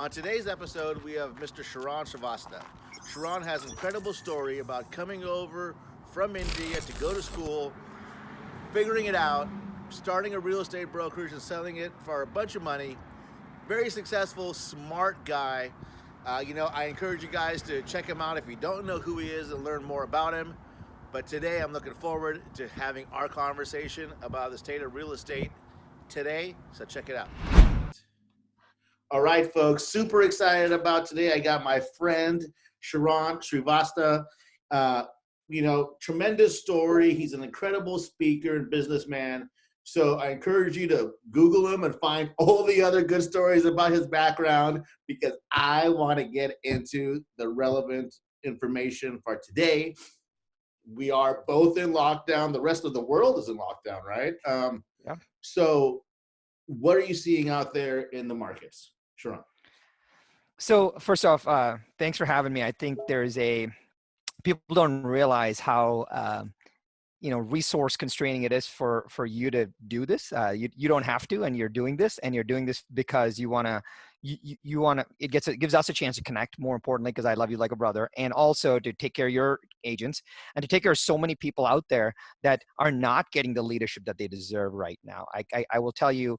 On today's episode, we have Mr. Srivatsaa. Sharran has an incredible story about coming over from India to go to school, figuring it out, starting a real estate brokerage and selling it for a bunch of money. Very successful, smart guy. I encourage you guys to check him out if you don't know who he is and learn more about him. But today I'm looking forward to having our conversation about the state of real estate today. So check it out. All right, folks, super excited about today. I got my friend Srivatsaa. Tremendous story. He's an incredible speaker and businessman. So I encourage you to Google him and find all the other good stories about his background, because I want to get into the relevant information for today. We are both in lockdown. The rest of the world is in lockdown, right? Yeah. So what are you seeing out there in the markets? Sure. So first off, thanks for having me. I think people don't realize how, resource constraining it is for you to do this. You don't have to, and you're doing this because you want to, it gives us a chance to connect, more importantly, because I love you like a brother, and also to take care of your agents and to take care of so many people out there that are not getting the leadership that they deserve right now. I will tell you,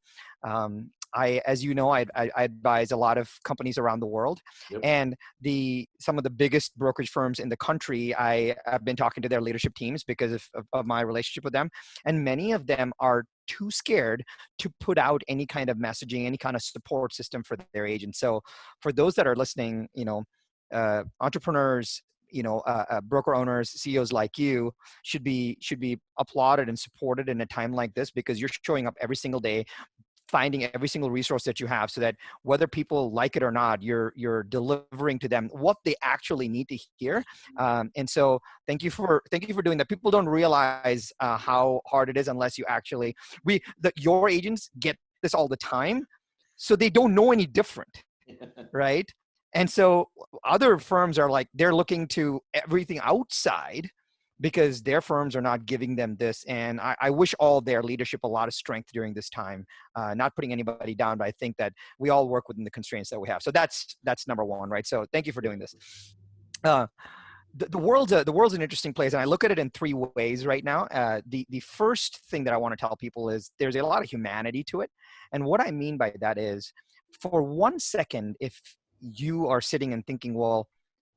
as you know, I advise a lot of companies around the world. Yep. And some of the biggest brokerage firms in the country, I have been talking to their leadership teams because of my relationship with them. And many of them are too scared to put out any kind of messaging, any kind of support system for their agents. So for those that are listening, entrepreneurs, broker owners, CEOs like you should be applauded and supported in a time like this, because you're showing up every single day, finding every single resource that you have, so that whether people like it or not, you're delivering to them what they actually need to hear. And so thank you for doing that. People don't realize how hard it is unless you actually, your agents get this all the time, so they don't know any different, right? And so other firms are like, they're looking to everything outside because their firms are not giving them this. And I wish all their leadership a lot of strength during this time, not putting anybody down, but I think that we all work within the constraints that we have. So that's number one, right? So thank you for doing this. The world's an interesting place, and I look at it in three ways right now. The first thing that I want to tell people is there's a lot of humanity to it. And what I mean by that is, for 1 second, if you are sitting and thinking, well,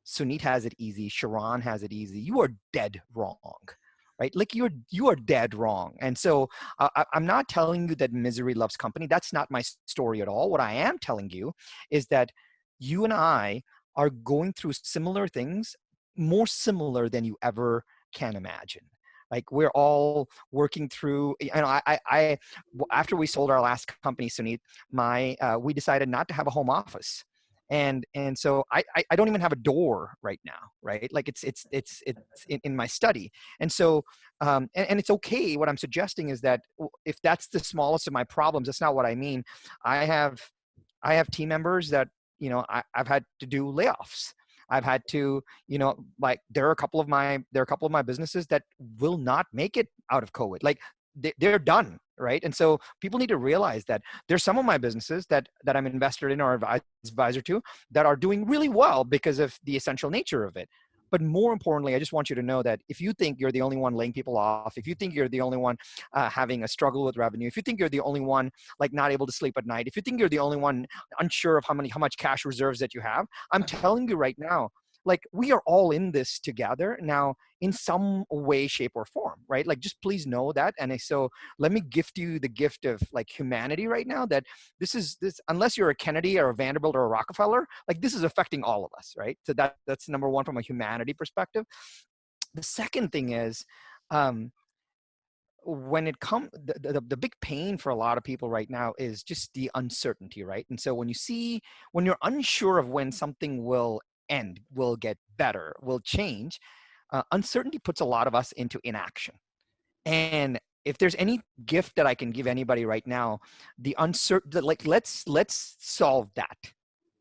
Suneet has it easy, Sharran has it easy, you are dead wrong, right? Like you are dead wrong. And so I'm not telling you that misery loves company. That's not my story at all. What I am telling you is that you and I are going through similar things, more similar than you ever can imagine. Like, we're all working through, I after we sold our last company, Suneet, we decided not to have a home office. And so I don't even have a door right now, right? Like it's in my study. And so, and it's okay. What I'm suggesting is that if that's the smallest of my problems, that's not what I mean. I have team members that, I've had to do layoffs. I've had to, there are a couple of my businesses that will not make it out of COVID. Like they're done. Right. And so people need to realize that there's some of my businesses that I'm invested in or advisor to that are doing really well because of the essential nature of it. But more importantly, I just want you to know that if you think you're the only one laying people off, if you think you're the only one having a struggle with revenue, if you think you're the only one like not able to sleep at night, if you think you're the only one unsure of how much cash reserves that you have, I'm telling you right now, like, we are all in this together now in some way, shape, or form, right? Like, just please know that. And so let me gift you the gift of like humanity right now, that this, unless you're a Kennedy or a Vanderbilt or a Rockefeller, like this is affecting all of us, right? So that's number one from a humanity perspective. The second thing is, when it comes, the big pain for a lot of people right now is just the uncertainty, right? And so when you're unsure of when something will end, will get better, will change, uncertainty puts a lot of us into inaction. And if there's any gift that I can give anybody right now, the uncertain, like, let's solve that.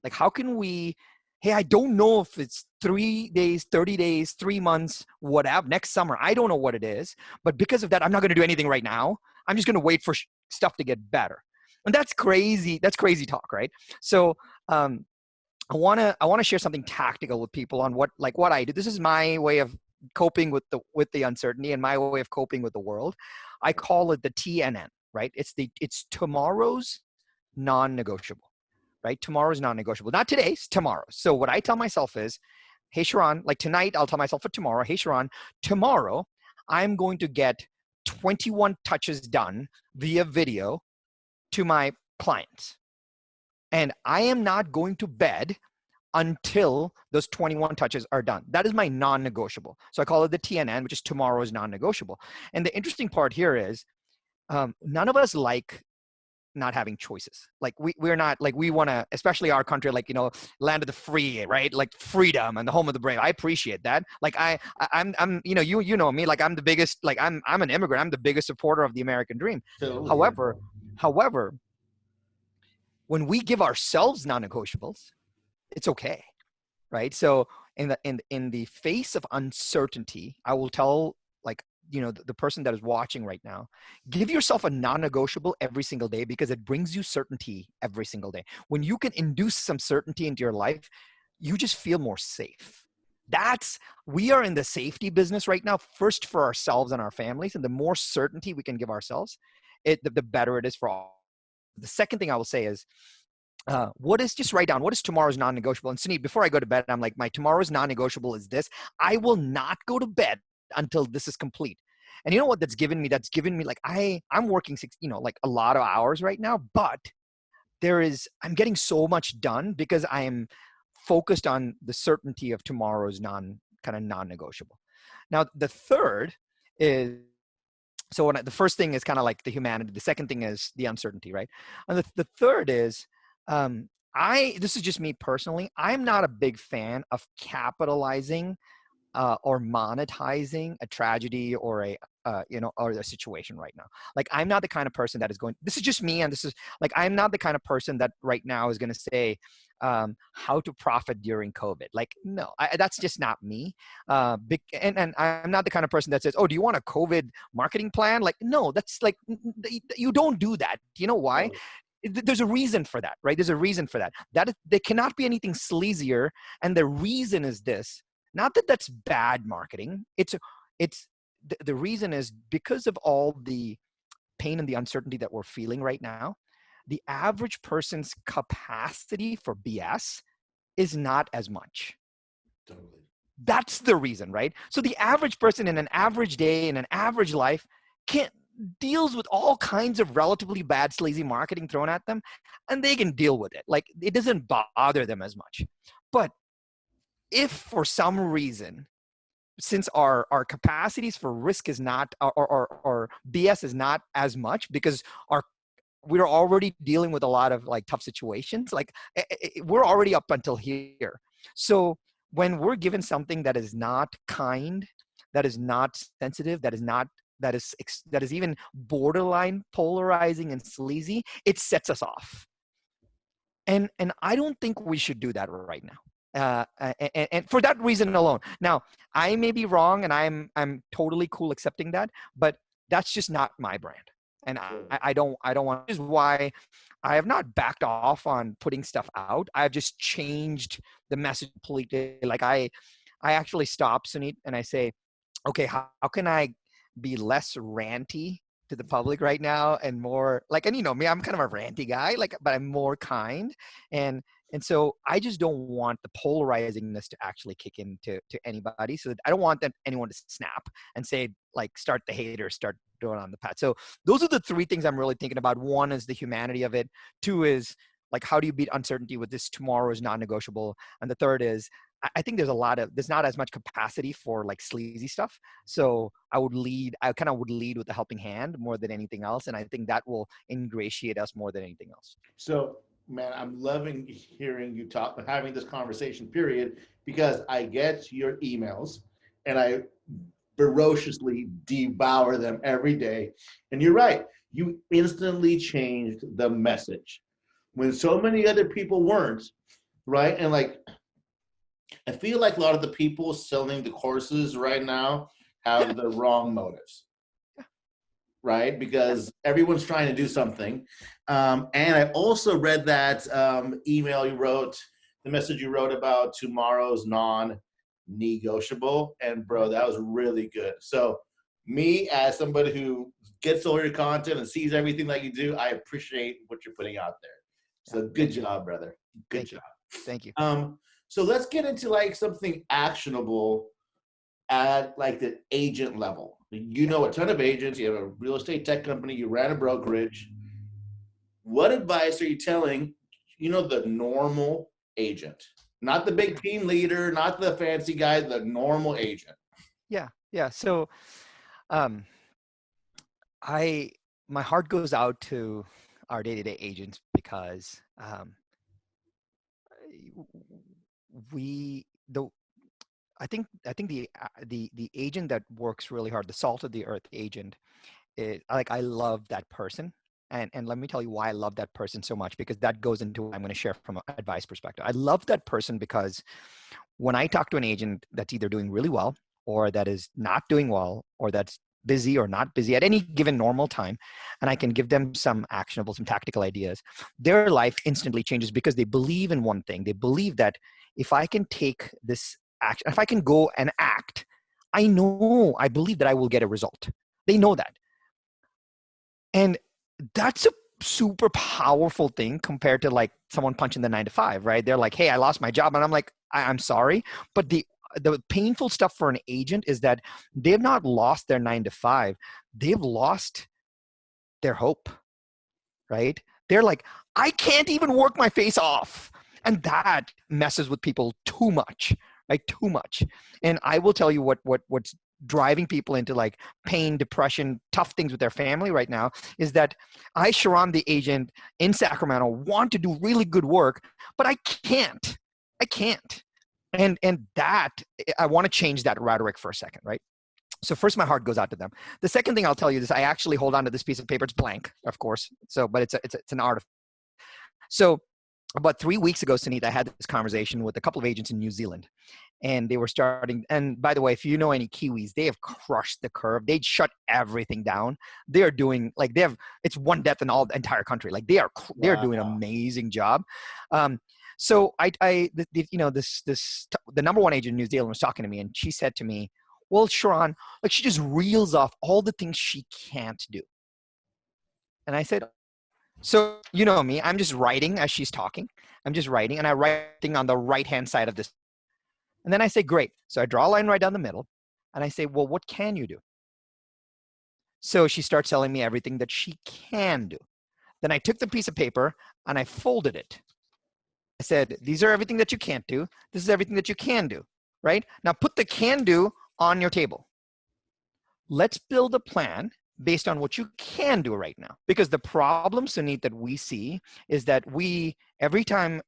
Like, how can we, hey, I don't know if it's 3 days, 30 days, 3 months, whatever, next summer, I don't know what it is, but because of that, I'm not going to do anything right now. I'm just going to wait for stuff to get better. And that's crazy. That's crazy talk, right? So I want to share something tactical with people on what I do. This is my way of coping with the uncertainty and my way of coping with the world. I call it the TNN, right? It's tomorrow's non-negotiable, right? Tomorrow's non-negotiable. Not today's, tomorrow. So what I tell myself is, hey Sharran, like tonight, I'll tell myself for tomorrow, hey Sharran, tomorrow I'm going to get 21 touches done via video to my clients. And I am not going to bed until those 21 touches are done. That is my non-negotiable. So I call it the TNN, which is tomorrow's non-negotiable. And the interesting part here is none of us like not having choices. Like we're not like, we want to, especially our country, like, you know, land of the free, right? Like freedom and the home of the brave. I appreciate that. Like I'm, you know, you know me, like I'm the biggest, like I'm an immigrant. I'm the biggest supporter of the American dream. Totally. However, when we give ourselves non-negotiables, it's okay, right? So in the face of uncertainty, I will tell, like, you know, the person that is watching right now, give yourself a non-negotiable every single day, because it brings you certainty every single day. When you can induce some certainty into your life, you just feel more safe. We are in the safety business right now, first for ourselves and our families. And the more certainty we can give ourselves, the better it is for all. The second thing I will say is, just write down, what is tomorrow's non-negotiable? And Suneet, before I go to bed, I'm like, my tomorrow's non-negotiable is this. I will not go to bed until this is complete. And you know what that's given me? That's given me, like, I'm working like a lot of hours right now, but I'm getting so much done because I am focused on the certainty of tomorrow's non-negotiable. Now, the third is, so the first thing is kind of like the humanity. The second thing is the uncertainty, right? And the third is, this is just me personally. I'm not a big fan of capitalizing or monetizing a tragedy or or a situation right now. Like, I'm not the kind of person that is going, this is just me. And this is like, I'm not the kind of person that right now is going to say, how to profit during COVID. Like, no, that's just not me. And I'm not the kind of person that says, oh, do you want a COVID marketing plan? Like, no, that's like, you don't do that. You know why? There's a reason for that, right? There's a reason for that. There cannot be anything sleazier. And the reason is this, not that that's bad marketing. The reason is because of all the pain and the uncertainty that we're feeling right now, the average person's capacity for BS is not as much. Totally. That's the reason, right? So the average person in an average day, in an average life, deals with all kinds of relatively bad, sleazy marketing thrown at them, and they can deal with it. Like, it doesn't bother them as much. But if for some reason, since our capacities for risk is not, or BS is not as much, because we're already dealing with a lot of like tough situations, like we're already up until here. So when we're given something that is not kind, that is not sensitive, that is even borderline polarizing and sleazy, it sets us off. And I don't think we should do that right now. And for that reason alone. Now, I may be wrong, and I'm totally cool accepting that, but that's just not my brand. And I don't want. This is why I have not backed off on putting stuff out. I've just changed the message completely. Like, I actually stop, Suneet, and I say, okay, how can I be less ranty to the public right now, and more like, and you know me, I'm kind of a ranty guy, like, but I'm more kind. And so I just don't want the polarizingness to actually kick into anybody. So I don't want anyone to snap and say, like, start the haters, start doing on the path. So those are the three things I'm really thinking about. One is the humanity of it. Two is, like, how do you beat uncertainty with this tomorrow is non-negotiable. And the third is, I think there's not as much capacity for like sleazy stuff. So I kind of would lead with the helping hand more than anything else. And I think that will ingratiate us more than anything else. So, man, I'm loving hearing you talk, having this conversation, period, because I get your emails and I ferociously devour them every day. And you're right, you instantly changed the message when so many other people weren't, right? And like, I feel like a lot of the people selling the courses right now have the wrong motives, right? Because everyone's trying to do something. And I also read that email you wrote the message you wrote about tomorrow's non-negotiable. And bro, that was really good. So me as somebody who gets all your content and sees everything that you do, I appreciate what you're putting out there. So good job, brother. Good job. Thank you. So let's get into like something actionable at like the agent level. You know a ton of agents, you have a real estate tech company, you ran a brokerage. What advice are you telling, the normal agent? Not the big team leader, not the fancy guy, the normal agent. Yeah. So my heart goes out to our day-to-day agents because I think the agent that works really hard, the salt of the earth agent, I love that person. And let me tell you why I love that person so much, because that goes into what I'm going to share from an advice perspective. I love that person because when I talk to an agent that's either doing really well or that is not doing well or that's busy or not busy at any given normal time, and I can give them some actionable, some tactical ideas, their life instantly changes because they believe in one thing. They believe that if I can take this action, if I can go and act, I believe that I will get a result. They know that. And that's a super powerful thing compared to like someone punching the 9 to 5, right? They're like, hey, I lost my job. And I'm like, I'm sorry. But the painful stuff for an agent is that they've not lost their 9 to 5. They've lost their hope, right? They're like, I can't even work my face off. And that messes with people too much, right? Too much. And I will tell you what's driving people into like pain, depression, tough things with their family right now is that I, Sharran, the agent in Sacramento, want to do really good work, but I can't. And that, I want to change that rhetoric for a second, right? So first, my heart goes out to them. The second thing I'll tell you is I actually hold on to this piece of paper. It's blank, of course. So, but it's an art. So about 3 weeks ago, Suneet, I had this conversation with a couple of agents in New Zealand, and they were starting. And by the way, if you know any Kiwis, they have crushed the curve. They shut everything down. They are doing like it's one death in the entire country. Like they're doing an amazing job. So the number one agent in New Zealand was talking to me, and she said to me, well, Sharran, like she just reels off all the things she can't do. And I said, so you know me, I'm just writing as she's talking. I'm just writing, and I write thing on the right-hand side of this. And then I say, great. So I draw a line right down the middle, and I say, well, what can you do? So she starts telling me everything that she can do. Then I took the piece of paper, and I folded it. I said, these are everything that you can't do. This is everything that you can do, right? Now put the can do on your table. Let's build a plan based on what you can do right now. Because the problem, Suneet, that we see is that every time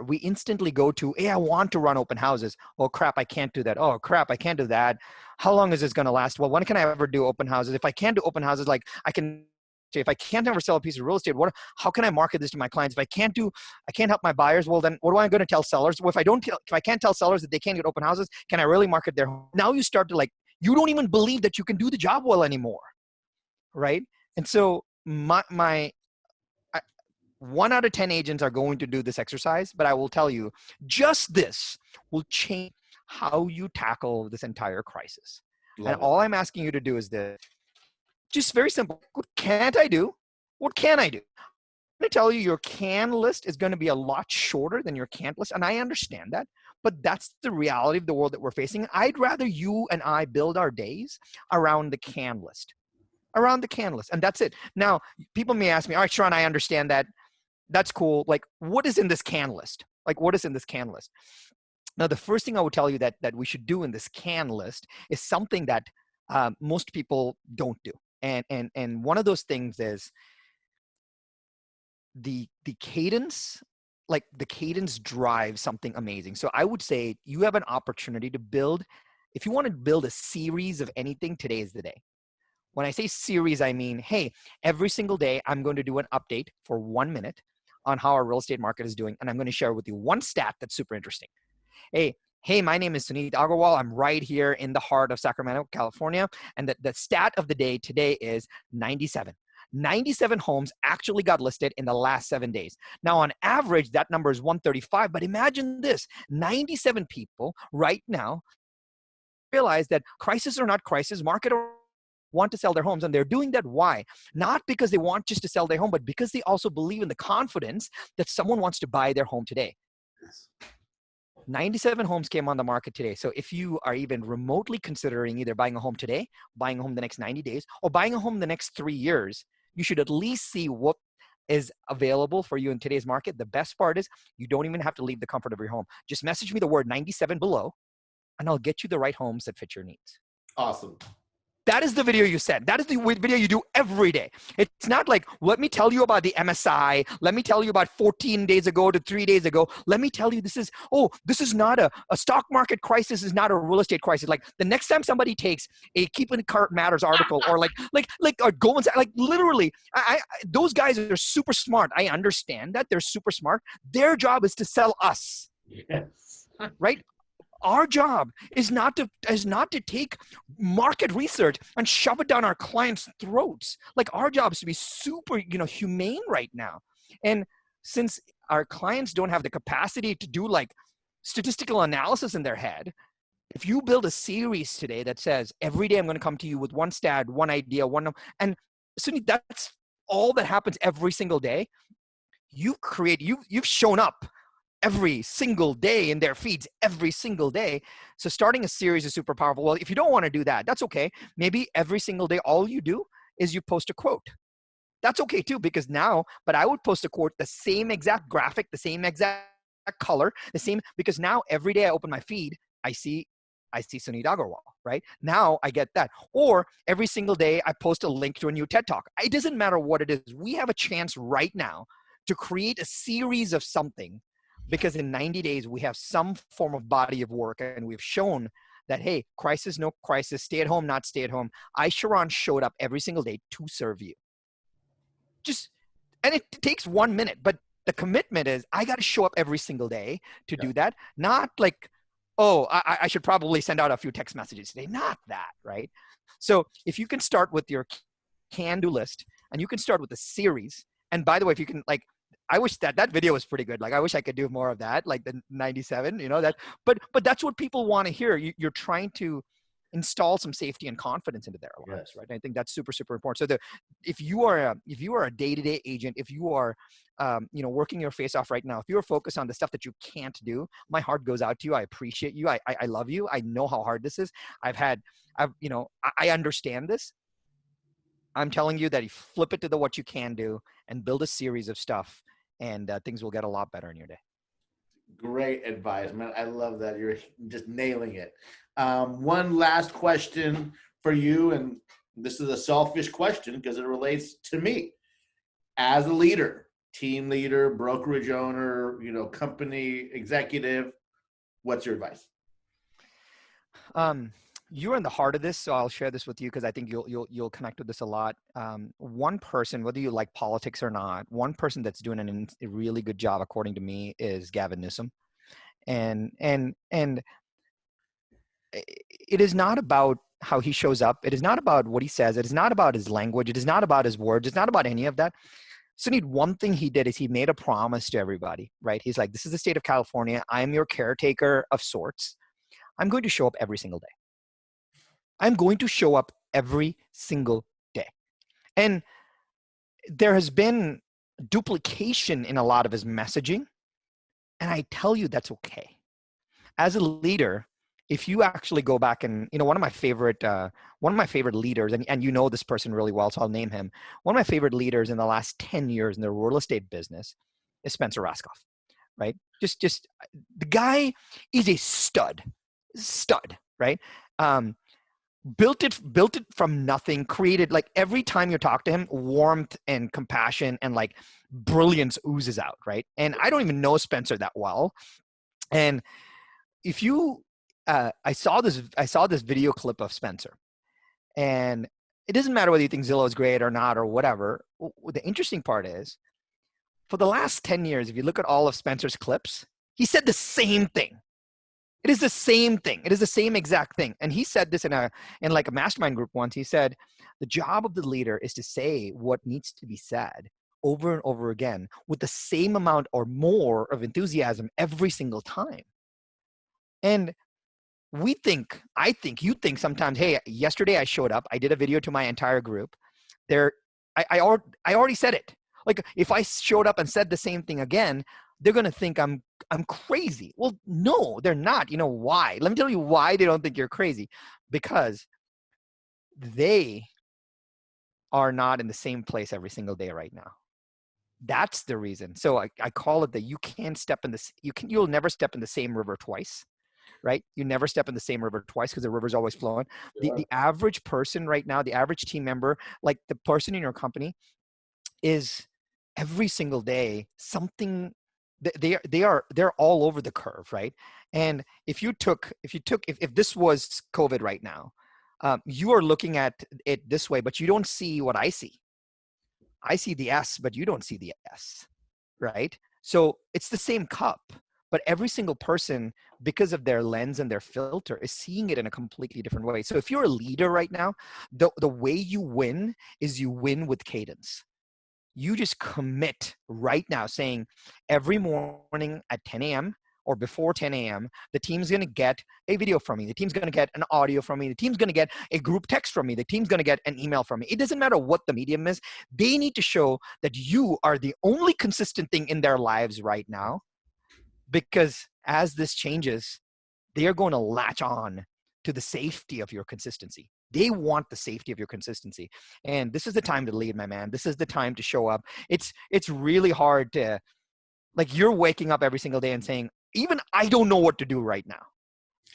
we instantly go to, hey, I want to run open houses. Oh, crap, I can't do that. Oh, crap, I can't do that. How long is this going to last? Well, when can I ever do open houses? If I can't do open houses, like if I can't ever sell a piece of real estate, how can I market this to my clients? If I can't help my buyers, well, then what am I going to tell sellers? Well, if I can't tell sellers that they can't get open houses, can I really market their home? Now you start to you don't even believe that you can do the job well anymore, right? And so 1 out of 10 agents are going to do this exercise, but I will tell you, just this will change how you tackle this entire crisis. All I'm asking you to do is this. Just very simple. What can't I do? What can I do? I'm going to tell you your can list is going to be a lot shorter than your can't list. And I understand that, but that's the reality of the world that we're facing. I'd rather you and I build our days around the can list. And that's it. Now, people may ask me, all right, Sharran, I understand that. That's cool. Like, what is in this can list? Now, the first thing I would tell you that we should do in this can list is something that most people don't do. And one of those things is the cadence. Like the cadence drives something amazing. So I would say you have an opportunity to build, if you want to build a series of anything, today is the day. When I say series, I mean, hey, every single day I'm going to do an update for 1 minute on how our real estate market is doing. And I'm going to share with you one stat that's super interesting. Hey, my name is Suneet Agarwal. I'm right here in the heart of Sacramento, California. And the stat of the day today is 97. 97 homes actually got listed in the last 7 days. Now, on average, that number is 135. But imagine this, 97 people right now realize that crises or not crisis, market or want to sell their homes. And they're doing that. Why? Not because they want just to sell their home, but because they also believe in the confidence that someone wants to buy their home today. 97 homes came on the market today. So if you are even remotely considering either buying a home today, buying a home the next 90 days, or buying a home the next 3 years, you should at least see what is available for you in today's market. The best part is you don't even have to leave the comfort of your home. Just message me the word 97 below, and I'll get you the right homes that fit your needs. Awesome. That is the video you send. That is the video you do every day. It's not like, let me tell you about the MSI. Let me tell you about 14 days ago to 3 days ago. Let me tell you this is not a stock market crisis, is not a real estate crisis. Like the next time somebody takes a Keep in Cart Matters article or or Goldman Sachs, like literally, those guys are super smart. I understand that they're super smart. Their job is to sell us. Yes. Right? Our job is not to take market research and shove it down our clients' throats. Like our job is to be super, humane right now. And since our clients don't have the capacity to do like statistical analysis in their head, if you build a series today that says every day I'm going to come to you with one stat, one idea, and Suneet, that's all that happens every single day. You've shown up every single day in their feeds every single day. So starting a series is super powerful. Well, if you don't want to do that, that's okay. Maybe every single day, all you do is you post a quote. That's okay too, because now, but I would post a quote, the same exact graphic, the same exact color, because now every day I open my feed, I see Suneet Agarwal, right? Now I get that. Or every single day I post a link to a new TED Talk. It doesn't matter what it is. We have a chance right now to create a series of something, because in 90 days, we have some form of body of work, and we've shown that, hey, crisis, no crisis, stay at home, not stay at home. Sharran, showed up every single day to serve you. And it takes 1 minute, but the commitment is I got to show up every single day to do that. Not like, I should probably send out a few text messages today. Not that, right? So if you can start with your can-do list, and you can start with a series, and by the way, if you can, like, I wish that video was pretty good. Like, I wish I could do more of that, like the 97, but that's what people want to hear. You're trying to install some safety and confidence into their lives, right? And I think that's super, super important. So if you are a day-to-day agent, if you are, working your face off right now, if you're focused on the stuff that you can't do, my heart goes out to you. I appreciate you. I love you. I know how hard this is. I understand this. I'm telling you that you flip it to what you can do and build a series of stuff, and things will get a lot better in your day. Great advice, man. I love that. You're just nailing it. One last question for you, and this is a selfish question because it relates to me. As a leader, team leader, brokerage owner, company executive, what's your advice? You're in the heart of this, so I'll share this with you because I think you'll connect with this a lot. One person, whether you like politics or not, one person that's doing a really good job, according to me, is Gavin Newsom, and it is not about how he shows up. It is not about what he says. It is not about his language. It is not about his words. It's not about any of that. Suneet, one thing he did is he made a promise to everybody, right? He's like, this is the state of California. I'm your caretaker of sorts. I'm going to show up every single day. I'm going to show up every single day. And there has been duplication in a lot of his messaging. And I tell you, that's okay. As a leader, if you actually go back and, one of my favorite leaders, and you know this person really well, so I'll name him. One of my favorite leaders in the last 10 years in the real estate business is Spencer Rascoff, right? Just the guy is a stud, right? Built it from nothing, created, like, every time you talk to him, warmth and compassion and like brilliance oozes out, right? And I don't even know Spencer that well. And if you, I saw this video clip of Spencer, and it doesn't matter whether you think Zillow is great or not or whatever. The interesting part is, for the last 10 years, if you look at all of Spencer's clips, he said the same thing. It is the same thing. It is the same exact thing. And he said this in like a mastermind group once. He said, the job of the leader is to say what needs to be said over and over again with the same amount or more of enthusiasm every single time. And I think you think sometimes, hey, yesterday I showed up, I did a video to my entire group. I already said it. Like if I showed up and said the same thing again, they're going to think I'm crazy. Well, no, they're not. You know why? Let me tell you why they don't think you're crazy. Because they are not in the same place every single day right now. That's the reason. So I call it that you'll never step in the same river twice, right? You never step in the same river twice because the river's always flowing. Sure. The average person right now, the average team member, like the person in your company is every single day something. They're all over the curve, right? And if this was COVID right now, you are looking at it this way, but you don't see what I see. I see the S, but you don't see the S, right? So it's the same cup, but every single person, because of their lens and their filter, is seeing it in a completely different way. So if you're a leader right now, the way you win is you win with cadence. You just commit right now saying every morning at 10 a.m. or before 10 a.m., the team's going to get a video from me. The team's going to get an audio from me. The team's going to get a group text from me. The team's going to get an email from me. It doesn't matter what the medium is. They need to show that you are the only consistent thing in their lives right now, because as this changes, they are going to latch on to the safety of your consistency. They want the safety of your consistency. And this is the time to lead, my man. This is the time to show up. It's really hard to, like, you're waking up every single day and saying, even I don't know what to do right now.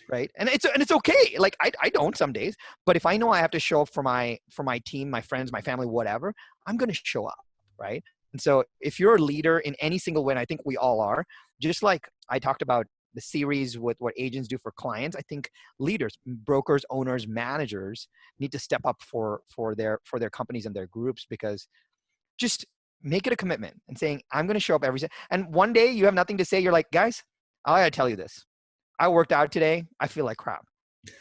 Right. And it's okay. Like I don't some days, but if I know I have to show up for my team, my friends, my family, whatever, I'm going to show up. Right. And so if you're a leader in any single way, and I think we all are, just like I talked about the series with what agents do for clients, I think leaders, brokers, owners, managers need to step up for their companies and their groups, because just make it a commitment and saying, I'm going to show up every day. And one day you have nothing to say. You're like, guys, I got to tell you this. I worked out today. I feel like crap.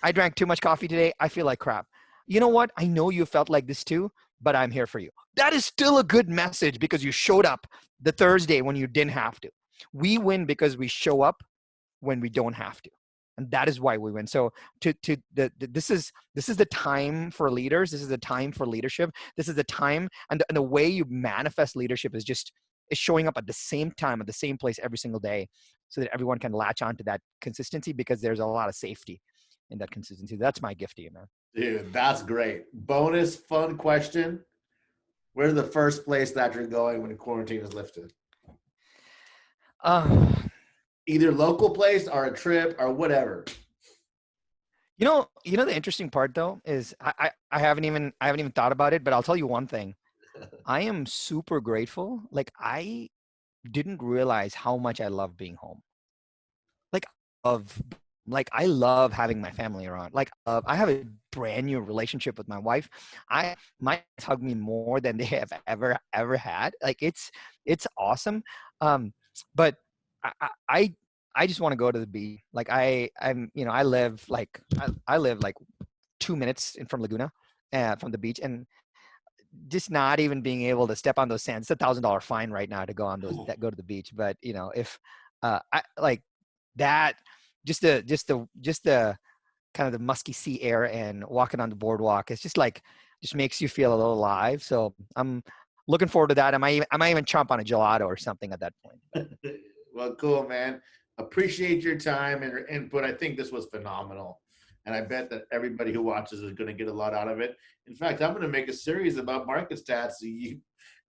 I drank too much coffee today. I feel like crap. You know what? I know you felt like this too, but I'm here for you. That is still a good message, because you showed up the Thursday when you didn't have to. We win because we show up when we don't have to. And that is why we win. So this is the time for leaders. This is the time for leadership. This is the time. And the way you manifest leadership is showing up at the same time, at the same place every single day, so that everyone can latch on to that consistency, because there's a lot of safety in that consistency. That's my gift to you, man. Dude, that's great. Bonus fun question. Where's the first place that you're going when quarantine is lifted? Either local place or a trip or whatever. You know, the interesting part though is I haven't even thought about it, but I'll tell you one thing. I am super grateful. Like, I didn't realize how much I love being home. I love having my family around. Like, I have a brand new relationship with my wife. My kids hug me more than they have ever had. Like, it's awesome. But I just want to go to the beach. Like I live like 2 minutes from Laguna, from the beach, and just not even being able to step on those sands. It's $1,000 fine right now to go on those that go to the beach. But if I like that, just the kind of the musky sea air and walking on the boardwalk, it's just makes you feel a little alive. So I'm looking forward to that. I might even chomp on a gelato or something at that point. Well, cool, man. Appreciate your time and your input. I think this was phenomenal. And I bet that everybody who watches is going to get a lot out of it. In fact, I'm going to make a series about market stats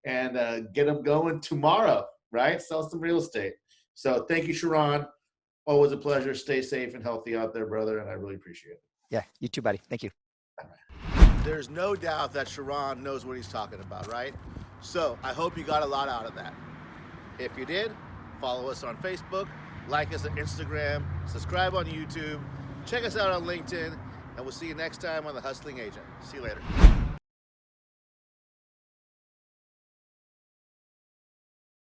and get them going tomorrow, right? Sell some real estate. So thank you, Sharran. Always a pleasure. Stay safe and healthy out there, brother. And I really appreciate it. Yeah, you too, buddy. Thank you. There's no doubt that Sharran knows what he's talking about, right? So I hope you got a lot out of that. If you did, follow us on Facebook, like us on Instagram, subscribe on YouTube, check us out on LinkedIn, and we'll see you next time on The Hustling Agent. See you later.